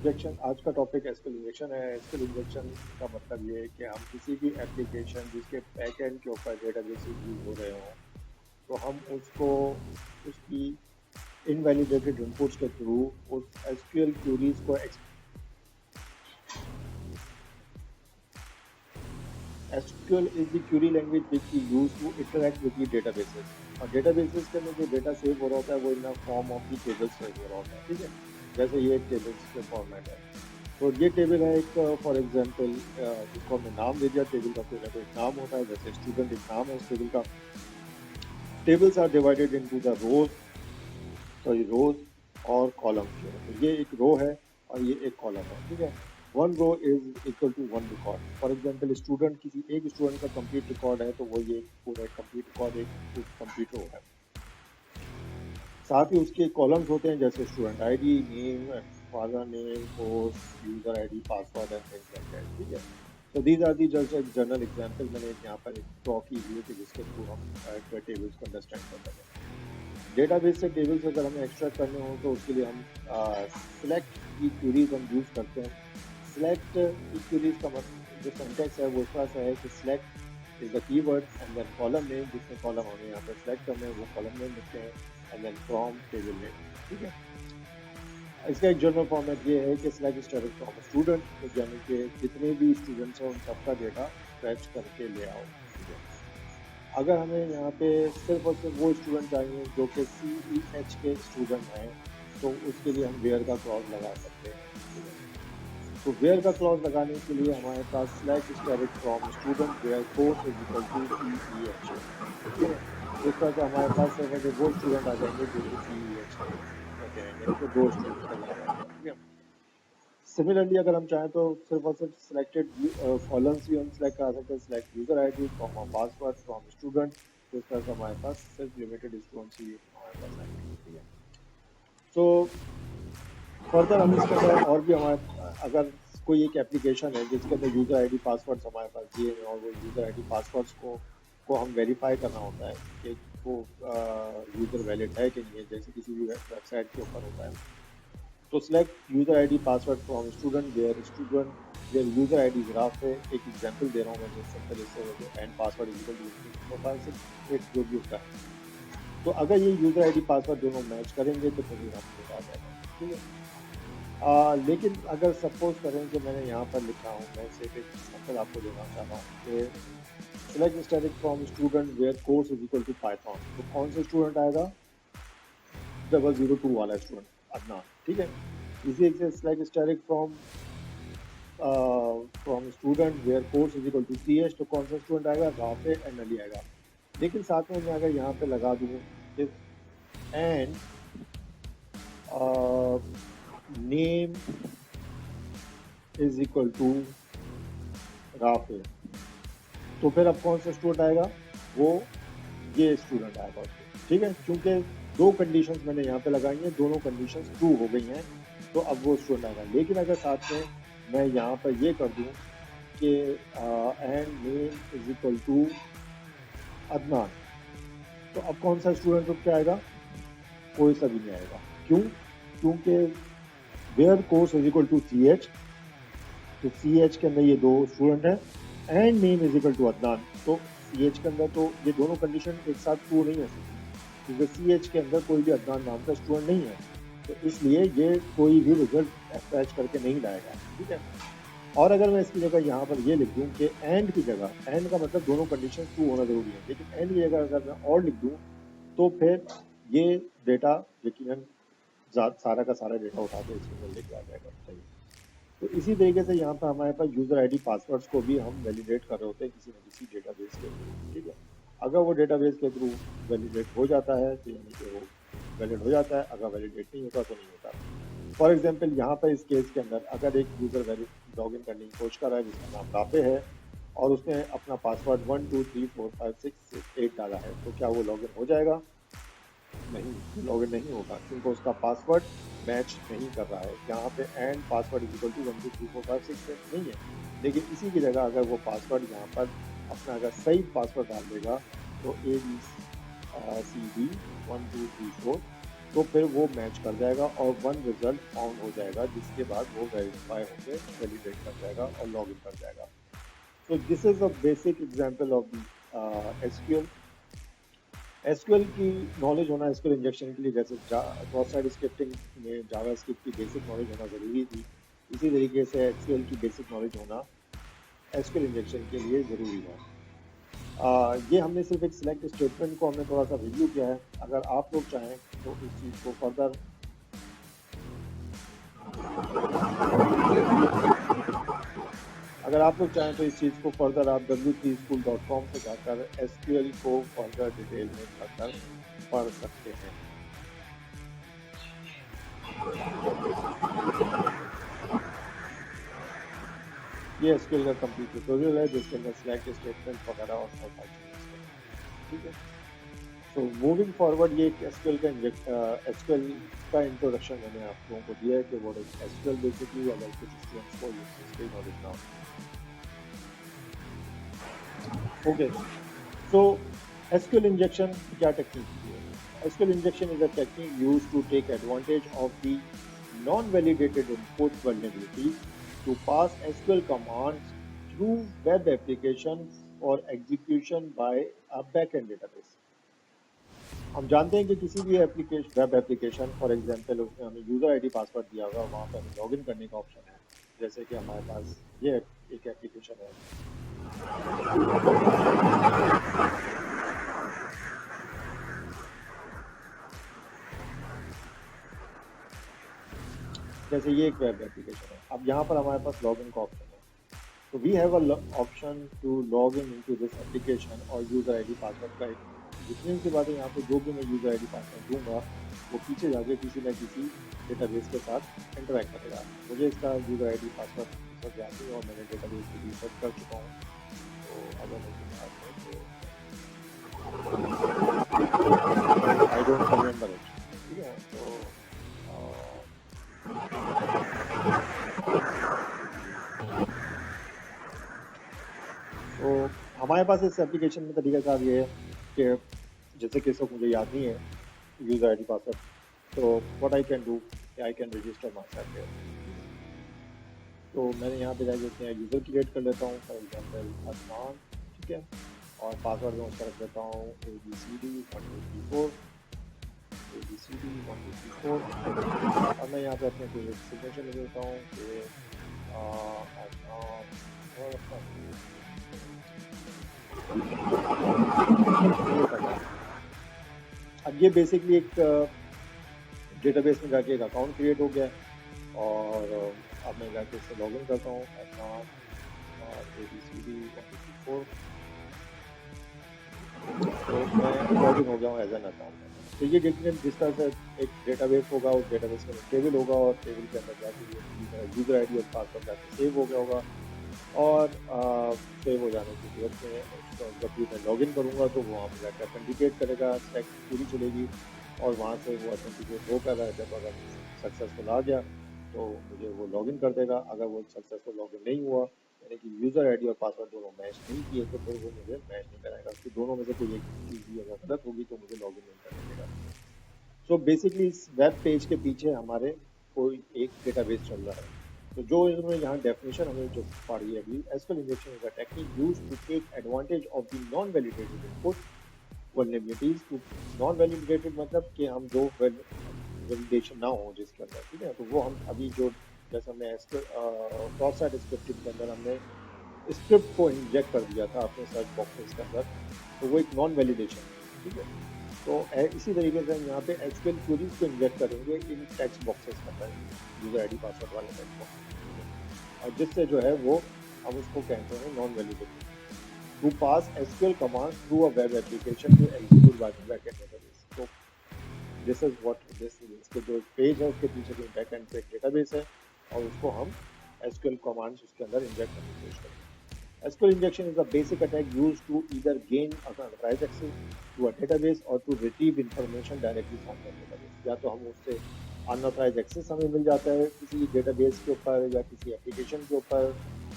Injection, आज का topic SQL injection है। एसक्यूएल इंजेक्शन का मतलब ये है कि हम किसी भी एप्लीकेशन जिसके बैकएंड के ऊपर डेटाबेसेस यूज हो रहे हों, तो हम उसको उसकी इनवैलिडेटेड इनपुट्स के थ्रू उस एसक्यूएल क्यूरीज को SQL is the query language which we use to interact with the databases. और databases के अंदर जो डेटा सेव हो रहा होता है वो in the form of the tables save हो रहा होता है, ठीक है। जैसे ये एक टेबल्स के फॉर्मेट है, तो ये टेबल है एक, फॉर एग्जांपल जिसको हमने नाम दे दिया टेबल का, कोई ना कोई नाम होता है, जैसे स्टूडेंट एक नाम है उस टेबल का। Tables are divided into the rows और कॉलम्स जो है, तो ये एक रो है और ये एक कॉलम है, ठीक है। One row is equal to one record. For example student, किसी एक स्टूडेंट का कंप्लीट रिकॉर्ड है, तो वो ये पूरा कंप्लीट रिकॉर्ड एक कंप्लीट रो है। साथ ही उसके कॉलम्स होते हैं, जैसे student ID, name, father name, post, user ID, password and things like that, ठीक है। तो दीज आर दी जस्ट एक जनरल एग्जांपल मैंने यहाँ पर एक ड्रॉ की हुई है कि जिसके थ्रू हम टेबल्स को अंडरस्टैंड कर सकें। डेटाबेस से टेबल्स अगर हमें एक्सट्रैक्ट करने हो तो उसके लिए हम सिलेक्ट की क्यूरीज हम यूज करते हैं। सिलेक्ट की क्यूरीज का मतलब जो सिंटैक्स है वो इस तरह से है कि select is the keyword and then column name, जिसमें कॉलम हमें यहाँ पर सिलेक्ट करने हैं वो कॉलम नेम लिखते हैं, and then from table name, ठीक है। इसका एक जनरल फॉर्मेट ये है कि सिलेक्ट स्टैटिक फ्रॉम स्टूडेंट, तो यानी कि जितने भी स्टूडेंट्स हैं उन सबका डेटा फैच करके ले आओ, ठीक है। अगर हमें यहाँ पे सिर्फ और सिर्फ वो स्टूडेंट चाहिए जो कि CEH के स्टूडेंट हैं, तो उसके लिए हम वेयर का क्लॉज लगा सकते हैं, ठीक है। तो वेयर का क्लॉज लगाने के लिए हमारे पास select static from student where course is equal to CEH, ठीक है। इस तरह से हमारे पास सिर्फ और सिर्फ वो स्टूडेंट आ जाएंगे जो कि CEH के होते हैं, यानी कि दो स्टूडेंट्स का नाम आ गया, ठीक है। सिमिलरली अगर हम चाहें तो सिर्फ और सिर्फ सिलेक्टेड कॉलम्स भी हम सिलेक्ट कर सकते हैं, select user ID comma password from student, तो इस तरह से हमारे पास सिर्फ लिमिटेड स्टूडेंट्स ही हमारे पास आएंगे, ठीक है। तो फर्दर हम इसके अंदर और भी हमारे, अगर कोई एक एप्लीकेशन है जिसके अंदर यूजर आईडी पासवर्ड्स हमारे पास दिए हैं और वो यूजर आईडी पासवर्ड्स को हम वेरीफाई करना होता है कि वो यूजर वैलिड है कि नहीं है, जैसे किसी भी वेबसाइट के ऊपर होता है, तो select user ID password from student where user ID graph है। एक एग्जांपल दे रहा हूँ मैं, जो सिंपल इससे and password is equal to profile से एक जो भी उसका है, तो अगर ये यूजर आईडी पासवर्ड दोनों मैच करेंगे तो फिर आपको आ जाएगा, ठीक है। लेकिन अगर सपोज करें कि मैंने यहाँ पर लिखा हूँ, मैं सिर्फ एक एग्जांपल आपको देना चाहता हूँ कि select static from student where course is equal to Python, तो कौन सा स्टूडेंट आएगा? 002 वाला स्टूडेंट, अदनान, ठीक है। इसी से select static from student where course is equal to CH, तो कौन सा स्टूडेंट आएगा? राफे एंड अली आएगा। लेकिन साथ में मैं अगर यहाँ पे लगा दूँ and name is equal to Rafay, तो फिर अब कौन सा स्टूडेंट आएगा? वो ये स्टूडेंट आएगा उसको, ठीक है। क्योंकि दो कंडीशंस मैंने यहाँ पे लगाई हैं, दोनों कंडीशंस ट्रू हो गई हैं, तो अब वो स्टूडेंट आएगा। लेकिन अगर साथ में मैं यहाँ पर ये कर दूँ कि and name is equal to Adnan, तो अब कौन सा स्टूडेंट रुक के आएगा? कोई सा भी नहीं आएगा। क्यों? क्योंकि where course is equal to CH, तो CH के अंदर ये दो स्टूडेंट है and name is equal to Adnan, तो CH के अंदर तो ये दोनों कंडीशन एक साथ ट्रू नहीं हो सकती, क्योंकि CH के अंदर कोई भी अदनान नाम का स्टूडेंट नहीं है, तो इसलिए ये कोई भी रिजल्ट अटैच करके नहीं लाएगा, ठीक है। और अगर मैं इसकी जगह यहाँ पर ये लिख दूँ कि एंड की जगह, एंड का मतलब दोनों कंडीशन ट्रू होना जरूरी है, लेकिन एंड की जगह अगर मैं और लिख दूँ तो फिर ये डेटा यकीनन सारा का सारा डेटा उठा के इसके अंदर लेके आ जाएगा, सही। तो इसी तरीके से यहाँ पर हमारे पास यूजर आईडी पासवर्ड्स को भी हम वैलिडेट कर रहे होते हैं किसी न किसी डेटाबेस के थ्रू, ठीक है। अगर वो डेटाबेस के थ्रू वैलिडेट हो जाता है तो यानी कि वो वैलिड हो जाता है, अगर वैलिडेट नहीं होता तो नहीं होता। फॉर एग्जाम्पल यहाँ पर इस केस के अंदर अगर एक यूजर लॉग इन करने की कोशिश कर रहा है जिसका नाम राफे है और उसने अपना पासवर्ड 1 2 3 4 5 6 8 डाला है, तो क्या वो लॉग इन हो जाएगा? नहीं, लॉग इन नहीं होगा, क्योंकि उसका पासवर्ड मैच नहीं कर रहा है। यहाँ पे and password is equal to 1 2 3 4 5 6 नहीं है, लेकिन इसी की जगह अगर वो पासवर्ड यहाँ पर अपना अगर सही पासवर्ड डाल देगा तो ABCD 1 2 3 4 तो फिर वो मैच कर जाएगा और वन रिजल्ट फाउंड हो जाएगा, जिसके बाद वो वेरीफाई होकर वैलिडेट कर जाएगा और लॉग इन कर जाएगा। So this is a basic example of the SQL. SQL की नॉलेज होना एसक्यूएल इंजेक्शन के लिए, जैसे क्रॉस साइट स्क्रिप्टिंग में जावास्क्रिप्ट की बेसिक नॉलेज होना जरूरी थी, इसी तरीके से एसक्यूएल की बेसिक नॉलेज होना एसक्यूएल इंजेक्शन के लिए जरूरी है। ये हमने सिर्फ एक सिलेक्ट स्टेटमेंट को हमने थोड़ा सा रिव्यू किया है। अगर आप लोग चाहें तो इस चीज को फर्दर, अगर आप लोग चाहें तो इस चीज को फर्दर आप w3school.com से जाकर एसक्यूएल को फर्दर डिटेल में जाकर पढ़ सकते हैं। ये एसक्यूएल का कंप्लीट ट्यूटोरियल है जिसके अंदर सिलेक्ट स्टेटमेंट वगैरह और सब फंक्शन, ठीक है। सो मूविंग फॉरवर्ड, ये एसक्यूएल का एसक्यूएल का इंट्रोडक्शन मैंने आप लोगों को दिया है कि वो एसक्यूएल बेसिकली, अगर कुछ स्टूडेंट्स को इसकी नॉलेज ना हो। ओके, सो एसक्यूएल इंजेक्शन क्या टेक्निक है? SQL injection is a technique used to take advantage of the non-validated input vulnerabilities to pass SQL commands through web applications or execution by a backend database. हम जानते हैं कि किसी भी application, web application, for example उसमें हमें user ID password दिया होगा, वहाँ पे हमें लॉगिन करने का ऑप्शन है। जैसे कि हमारे पास ये एक एप्लीकेशन है, जैसे ये एक वेब एप्लीकेशन है। अब यहाँ पर हमारे पास लॉगिन का ऑप्शन है, तो we have a option to log in into this application और यूजर आईडी पासवर्ड का जितनी सी बात है यहाँ पे, जो भी मैं यूजर आईडी पासवर्ड दूंगा वो पीछे जाके किसी न किसी डेटाबेस के साथ इंटरेक्ट करेगा। मुझे इसका यूजर आईडी पासवर्ड याद है और मैंने डेटाबेस को रिसर्च कर चुका हूँ, तो अगर मुझे याद है तो आई डोंट रिमेम्बर इट, ठीक है। तो हमारे पास इस एप्लीकेशन में तरीकाकार ये है कि जैसे कि इसको मुझे याद नहीं है यूजर आईडी पासवर्ड, तो what I can do, I can register my self here. तो मैंने यहाँ पे जाके यूजर क्रिएट कर लेता हूँ, फॉर एग्जांपल अदनान, ठीक है, और पासवर्ड में उसका रख देता हूँ ABCD1234, ABCD1234, और मैं यहाँ पे अपने कोई सिग्नेचर ले देता हूँ कि अब ये बेसिकली एक डेटाबेस में जाके एक अकाउंट क्रिएट हो गया और अब मैं जाके इससे लॉगिन करता हूँ ABCD1234, तो मैं लॉगिन हो गया हूँ एज एन अकाउंट। तो ये जिस तरह से एक डेटाबेस होगा, उस डेटाबेस में टेबल होगा और टेबल के अंदर जाके यूजर आईडी और पासवर्ड जाके सेव हो गया होगा, और सेव हो जाने की जरूरत में जब भी मैं लॉगिन करूँगा तो वो वहाँ पर जाकर ऑथेंटिकेट करेगा, स्टैक पूरी चलेगी और वहाँ से वो ऑथेंटिकेट हो कर जब अगर सक्सेसफुल आ गया तो मुझे वो लॉगिन कर देगा। अगर वो सक्सेसफुल लॉगिन नहीं हुआ, यानी कि यूजर आईडी और पासवर्ड दोनों मैच नहीं किए, तो फिर वो मुझे मैच नहीं कराएगा। तो दोनों में से कोई एक चीज़ भी अगर गलत होगी तो मुझे लॉगिन नहीं करने देगा। सो बेसिकली इस वेब पेज के पीछे हमारे कोई एक डेटाबेस चल रहा है। तो जो इन्होंने यहाँ डेफिनेशन हमें जो पढ़ी है अभी, SQL injection is a technique used to take advantage of the non validated input vulnerabilities to, non validated मतलब कि हम जो वैलिडेशन ना हो जिसके अंदर, ठीक है, तो वो हम अभी जो जैसे हमने क्रॉस साइट स्क्रिप्टिंग के अंदर हमने स्क्रिप्ट को इंजेक्ट कर दिया था अपने सर्च बॉक्सेस के अंदर, तो वो एक नॉन वैलिडेशन, ठीक है। तो इसी तरीके से हम यहाँ पे एसक्यूएल क्वेरीज को इंजेक्ट करेंगे इन टेक्स्ट बॉक्सेस के अंदर, यूजर आईडी पासवर्ड वाले टेक्स्ट बॉक्स, और जिससे जो है वो हम उसको कहते हैं non validated to pass SQL commands through a web application to execute backend database. तो this is what this is, इसके जो पेज है उसके पीछे जो बैकएंड पे एक डेटाबेस है और उसको हम एसक्यूएल कमांड्स उसके अंदर इंजेक्ट करने की कोशिश करेंगे। SQL injection is a basic attack used to either gain unauthorized access to a database or to retrieve information directly from the database. या तो हम उससे unauthorized access हमें मिल जाता है किसी database के ऊपर या किसी application के ऊपर,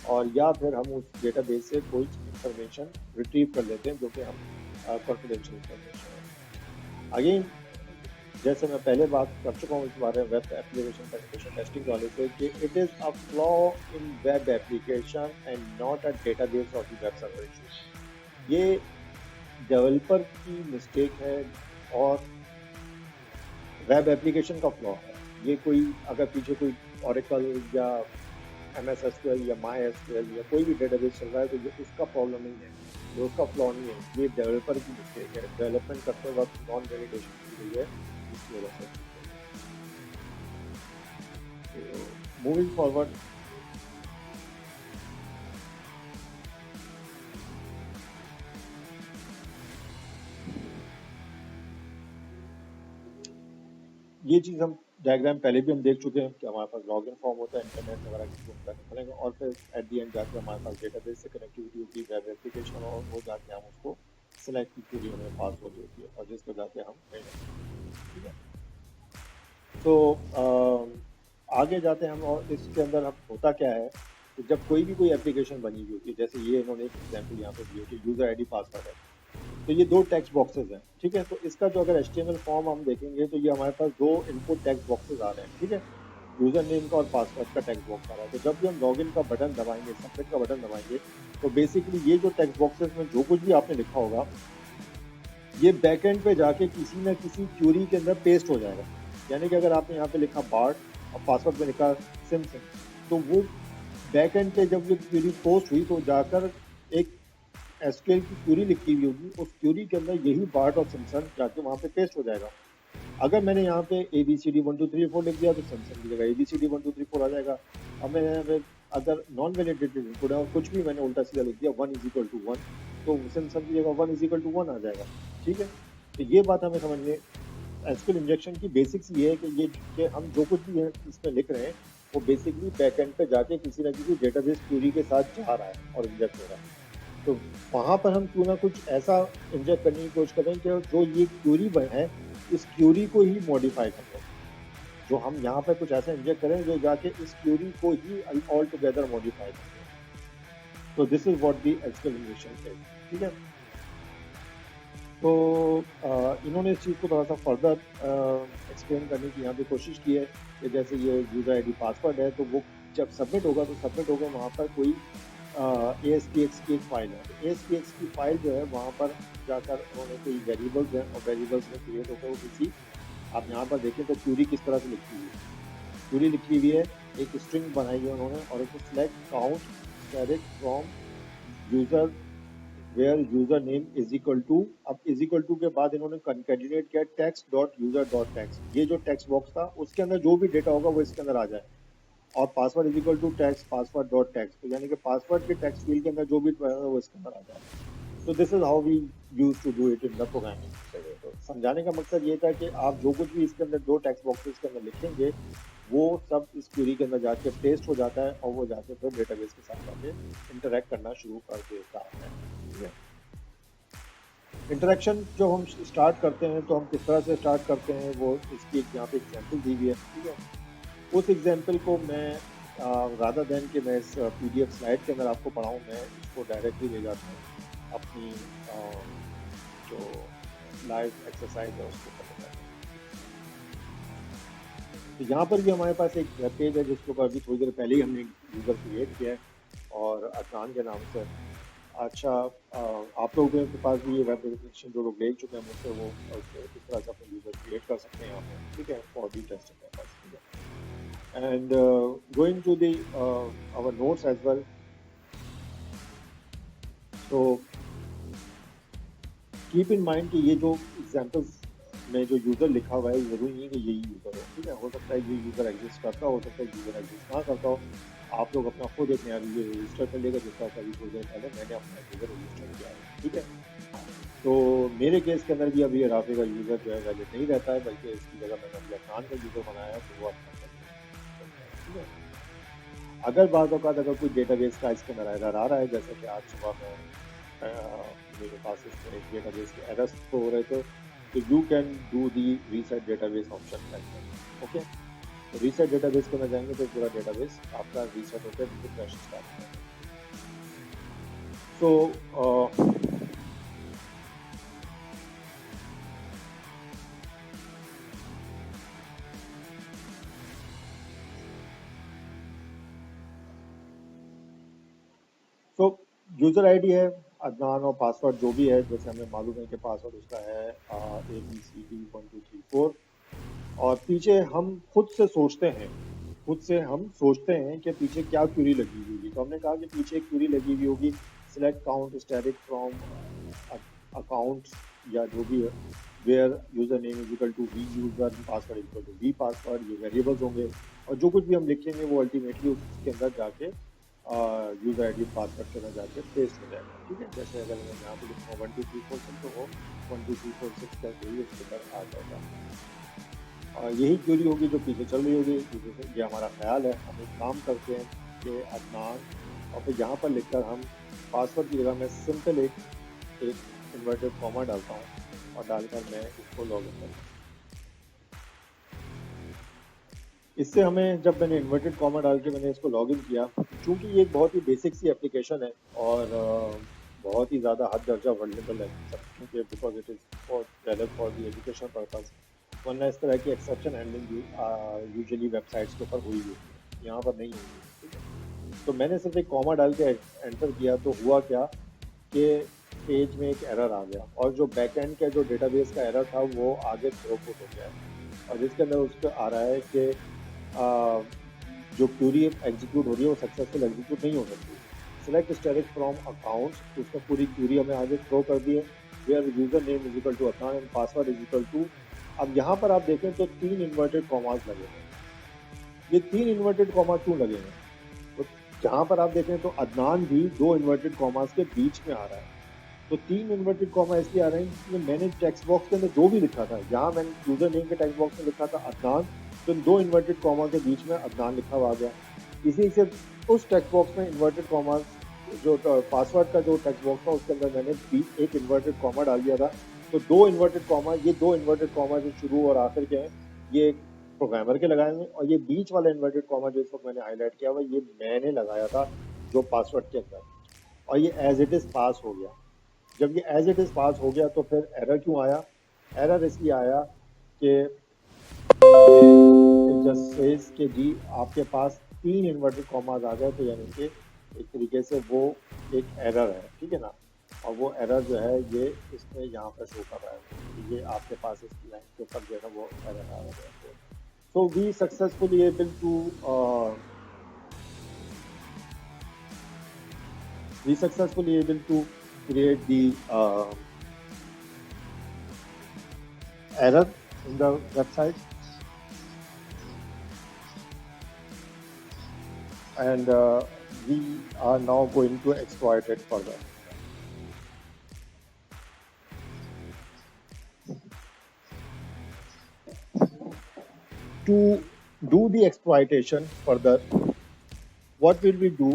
और या फिर हम उस database से कोई information retrieve कर लेते हैं जो कि हम confidential information है। Again, जैसे मैं पहले बात कर चुका हूँ इस बारे में वेब एप्लीकेशन पेनिट्रेशन टेस्टिंग वाले से कि it is a flaw in web application and not a database of the web server issue. ये डेवलपर की मिस्टेक है और वेब एप्लीकेशन का फ्लॉ है। ये कोई अगर पीछे कोई ओरेकल या MS SQL या माई SQL या कोई भी डेटाबेस चल रहा है तो ये उसका प्रॉब्लम नहीं है, ये उसका फ्लॉ नहीं है, ये डेवलपर की मिस्टेक है। डेवलपमेंट करते वक्त नॉन वैलिडेशन की गई है, इसकी वजह से। मूविंग फॉरवर्ड, ये चीज़ हम डायग्राम पहले भी हम देख चुके हैं कि हमारे पास लॉगिन फॉर्म होता है, इंटरनेट वगैरह की ढूंढ कर निकलेंगे और फिर एट दी एंड जाके हमारे पास डेटाबेस से कनेक्टिविटी होती है, वेब एप्लीकेशन, और वो जाके हम उसको सिलेक्ट की पूरी हमें पास हो जाती है और जिसको जाके हम कहीं ना कहीं, ठीक है। तो आगे जाते हैं हम, और इसके अंदर हम होता क्या है कि जब कोई भी कोई एप्लीकेशन बनी हुई होती है, जैसे ये इन्होंने एक एग्जाम्पल यहाँ पे दिया कि यूजर आईडी पासवर्ड है, तो ये दो टेक्स्ट बॉक्सेस हैं, ठीक है। तो इसका जो अगर HTML फॉर्म हम देखेंगे तो ये हमारे पास दो इनपुट टेक्स्ट बॉक्सेस आ रहे हैं, ठीक है। यूजर नेम का और पासवर्ड का टेक्स्ट बॉक्स आ रहा है। तो जब भी हम लॉगिन का बटन दबाएंगे, सबमिट का बटन दबाएंगे, तो बेसिकली ये जो टेक्स्ट बॉक्सेस में जो कुछ भी आपने लिखा होगा, ये बैकएंड पे जाके किसी ना किसी क्यूरी के अंदर पेस्ट हो जाएगा। यानी कि अगर आपने यहाँ पे लिखा बार्ट और पासवर्ड में लिखा सिम, तो वो बैकएंड पे जब ये क्यूरी पोस्ट हुई तो जाकर एक SQL की क्यूरी लिखी हुई होगी, उस क्यूरी के अंदर यही बार्ट और सिम्पसन जाके वहां पे पेस्ट हो जाएगा। अगर मैंने यहाँ पे ABCD 1 2 3 4 लिख दिया तो सिम्पसन की जगह ABCD 1 2 3 4 आ जाएगा। अब मैंने यहाँ पे अगर नॉन वैलिडेटेड इनपुट है और कुछ भी मैंने उल्टा सीधा लिख दिया 1 = 1, तो सिम्पसन की जगह 1 = 1 आ जाएगा, ठीक है। तो ये बात हमें समझनी है। SQL इंजेक्शन की बेसिक्स ये है कि ये कि हम जो कुछ भी है इसमें लिख रहे हैं वो बेसिकली बैकएंड पे जाके किसी ना किसी डेटाबेस क्यूरी के साथ जा रहा है और इंजेक्ट हो रहा है। तो वहां पर हम क्यों ना कुछ ऐसा इंजेक्ट करने की कोशिश करें कि जो ये क्यूरी है इस क्यूरी को ही मॉडिफाई कर दें। जो हम यहाँ पे कुछ ऐसा इंजेक्ट करें जो जाके इस क्यूरी को ही ऑल टुगेदर मॉडिफाई कर दें। तो this is what the SQL injection is, ठीक है। तो इन्होंने इस चीज़ को थोड़ा सा फर्दर एक्सप्लेन करने की यहाँ पे कोशिश की है कि जैसे ये यूज़र आईडी पासवर्ड है तो वो जब सबमिट होगा तो सबमिट होगा वहाँ पर कोई ASPX की एक फाइल है। तो ASPX की फाइल जो है वहाँ पर जाकर उन्होंने कोई वेरिएबल्स हैं और वेरिएबल्स में क्रिएट होकर वो किसी, आप यहाँ पर देखें तो क्यूरी किस तरह से लिखी हुई है। क्यूरी लिखी हुई है, एक स्ट्रिंग बनाई है उन्होंने और एक select count correct from user where user name is equal to, अब इज इक्वल टू के बाद इन्होंने कंकैटिनेट किया text dot user dot text. ये जो टेक्स्ट बॉक्स था उसके अंदर जो भी डेटा होगा वो इसके अंदर आ जाए, और password is equal to text password dot text, तो यानी कि पासवर्ड के टेक्स्ट फील्ड के अंदर जो भी है वो इसके अंदर आ जाए। तो this is how we use to do it in the programming. तो समझाने का मकसद ये था कि आप जो कुछ भी इसके अंदर दो टेक्स्ट बॉक्सेस के अंदर लिखेंगे वो सब इस क्वेरी के अंदर जाके पेस्ट हो जाता है और वो जाके फिर डेटाबेस के साथ जाके इंटरेक्ट करना शुरू कर देता है। इंटरेक्शन जब हम स्टार्ट करते हैं तो हम किस तरह से स्टार्ट करते हैं वो इसकी एक यहाँ पे एग्जाम्पल दी हुई है, ठीक है। उस एग्जाम्पल को मैं रादर देन कि मैं इस PDF स्लाइड के अंदर आपको पढ़ाऊँ, मैं इसको डायरेक्टली ले जाता हूँ अपनी जो लाइव एक्सरसाइज है उसको करने जाता हूँ। तो यहाँ पर भी हमारे पास एक वेब पेज है जिसके ऊपर अभी थोड़ी देर पहले ही हमने यूज़र क्रिएट किया है और अदनान के नाम से। अच्छा, आप लोगों के पास भी ये वेब एप्लीकेशन जो लोग ले चुके हैं मुझसे वो इस तरह से अपने यूजर क्रिएट कर सकते हैं यहाँ पे, ठीक है, फॉर दी टेस्टिंग पर्पस, ठीक है। And going to the our notes as well, तो कीप इन माइंड कि ये जो एग्जांपल्स में जो यूजर लिखा हुआ है जरूरी नहीं है कि यही यूजर हो, ठीक है। हो सकता है ये यूजर एग्जिस्ट करता हो सकता है यूजर एग्जिस्ट ना करता हो। आप लोग अपना खुद एक नया यूजर रजिस्टर कर लेगा, जिसका अभी थोड़ी देर पहले मैंने अपना यूजर रजिस्टर किया है, ठीक है। तो मेरे केस के अंदर भी अभी राफे का यूजर जो है वैलिड नहीं रहता है, बल्कि इसकी जगह मैंने अभी अदनान का यूजर बनाया है, तो वो अपना ठीक है। अगर बाज़ औक़ात अगर कोई डेटाबेस का इसके अंदर एरर आ रहा है, जैसे कि आज सुबह में मेरे पास इसमें एक डेटाबेस के एरर्स हो रहे थे, तो you can do the reset database option like, okay. तो रीसेट डेटाबेस के अंदर जाएंगे तो पूरा डेटाबेस आपका रीसेट होकर फ्रेश स्टार्ट होगा। यूजर आईडी है अदनान और पासवर्ड जो भी है, जैसे हमें मालूम है कि पासवर्ड उसका है ABCD1234। और पीछे हम खुद से सोचते हैं कि पीछे क्या क्यूरी लगी हुई होगी। तो हमने कहा कि पीछे एक क्यूरी लगी हुई होगी, select count static from account या जो भी है, where user name is equal to V user, password equal to V password. ये वेरिएबल्स होंगे और जो कुछ भी हम लिखेंगे वो अल्टीमेटली उसके अंदर जाके यूजर आईडी पासवर्ड के अंदर जाके पेस्ट हो जाएगा। ठीक है, जैसे अगर मैं यहाँ पे लिखूँगा 1 2 3 4 6 तो वो 1 2 3 4 6 का वही उसके अंदर आ जाएगा। और यही क्यूरी होगी जो पीछे चल रही होगी। ये हमारा ख्याल है। हम एक काम करते हैं कि अदनान और फिर यहाँ पर लिखकर हम पासवर्ड की जगह में सिंपल एक इन्वर्टेड कॉमा डालता हूँ और डालकर मैं इसको लॉग इन करता हूँ। इससे हमें, जब मैंने इन्वर्टेड कॉमा डाल के मैंने इसको लॉग इन किया, चूँकि ये एक बहुत ही बेसिक सी एप्लीकेशन है और बहुत ही ज़्यादा हद दर्जा वर्नेबल है, क्योंकि because it is for develop for the education purpose, वरना इस तरह की एक्सेप्शन हैंडलिंग यूजुअली वेबसाइट्स के ऊपर हुई है, यहाँ पर नहीं हुई। ठीक है, तो मैंने सिर्फ एक कॉमा डाल के एंटर किया तो हुआ क्या कि पेज में एक एरर आ गया और जो बैकएंड का जो डेटाबेस का एरर था वो आगे थ्रोपुट हो गया और जिसके अंदर उसको आ रहा है कि जो क्यूरी एग्जीक्यूट हो रही है वो सक्सेसफुल एग्जीक्यूट नहीं हो सकती। सिलेक्ट स्टैटिक फ्रॉम अकाउंट्स, तो उसने पूरी क्यूरी हमें आगे थ्रो कर दी है, where user name is equal to Adnan and password is equal to. अब यहाँ पर आप देखें तो 3 इन्वर्टेड कॉमास लगे हैं। ये 3 इन्वर्टेड कॉमा क्यों लगे हैं? तो जहाँ पर आप देखें तो अदनान भी 2 इन्वर्टेड कॉमास के बीच में आ रहा है। तो 3 इन्वर्टेड कॉमा इसलिए आ रहे हैं क्योंकि मैंने टेक्स्ट बॉक्स के अंदर जो भी लिखा था, जहाँ मैंने यूजर नेम के टेक्स्ट बॉक्स में लिखा था अदनान, तो 2 इन्वर्टेड कॉमा के बीच में अदनान लिखा हुआ आ गया। इसी से उस टेक्स्ट बॉक्स में इन्वर्टेड कॉमा, जो पासवर्ड का जो टेक्स्ट बॉक्स था उसके अंदर मैंने एक इन्वर्टेड कॉमा डाल दिया था। तो 2 इन्वर्टेड कॉमा, ये 2 इन्वर्टेड कॉमा जो शुरू और आखिर के हैं ये प्रोग्रामर के लगाए हुए, और ये बीच वाला इन्वर्टेड कॉमा जो इस वक्त मैंने हाईलाइट किया हुआ ये मैंने लगाया था जो पासवर्ड के अंदर, और ये एज इट इज पास हो गया। जब ये एज इट इज पास हो गया तो फिर एरर क्यों आया? एरर इसलिए आया कि जस्ट सेज कि जी आपके पास 3 इन्वर्टेड कॉमास आ गए, तो यानी कि एक तरीके से वो एक एरर है। ठीक है ना, और वो एरर जो है ये इसमें यहाँ पर शो कर रहा है, ये आपके पास इस लाइन के ऊपर जो है वो एरर आ रहा है। So we successfully able to create the error in the website, and we are now going to exploit it further. To do the exploitation further, what will we do?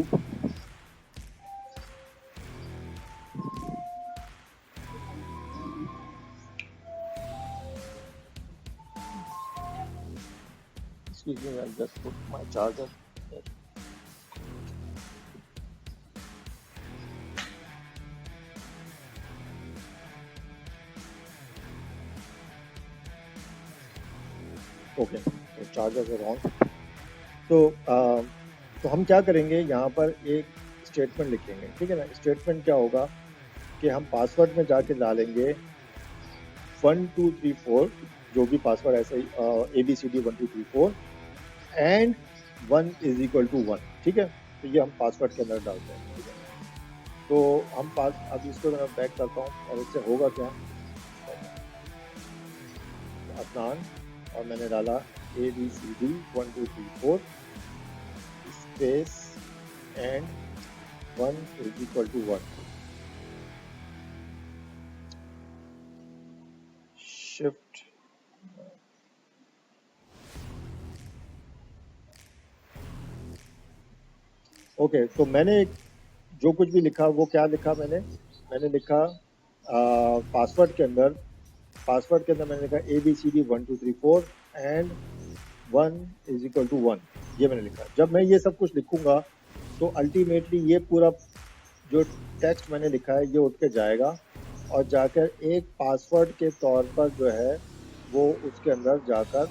Excuse me, I'll just put my charger there. Okay, तो charger is on. तो हम क्या करेंगे, यहाँ पर एक statement लिखेंगे। ठीक है ना, स्टेटमेंट क्या होगा कि हम पासवर्ड में जाके डालेंगे 1 2 3 4, जो भी पासवर्ड ऐसे ABCD 1 2 3 4 and 1 is equal to 1। ठीक है, तो ये हम पासवर्ड के अंदर डालते हैं। ठीक है, तो हम अब इसको मैं बैक करता हूँ और इससे होगा क्या, अदनान और मैंने डाला ABCD 1 2 3 4 space and 1 is equal to 1। Shift okay, तो मैंने जो कुछ भी लिखा वो क्या लिखा, मैंने लिखा पासवर्ड के अंदर मैंने लिखा ABCD 1 2 3 4 and 1 is equal to 1, ये मैंने लिखा। जब मैं ये सब कुछ लिखूंगा तो अल्टीमेटली ये पूरा जो टेक्स्ट मैंने लिखा है ये उठ के जाएगा और जाकर एक पासवर्ड के तौर पर जो है वो उसके अंदर जाकर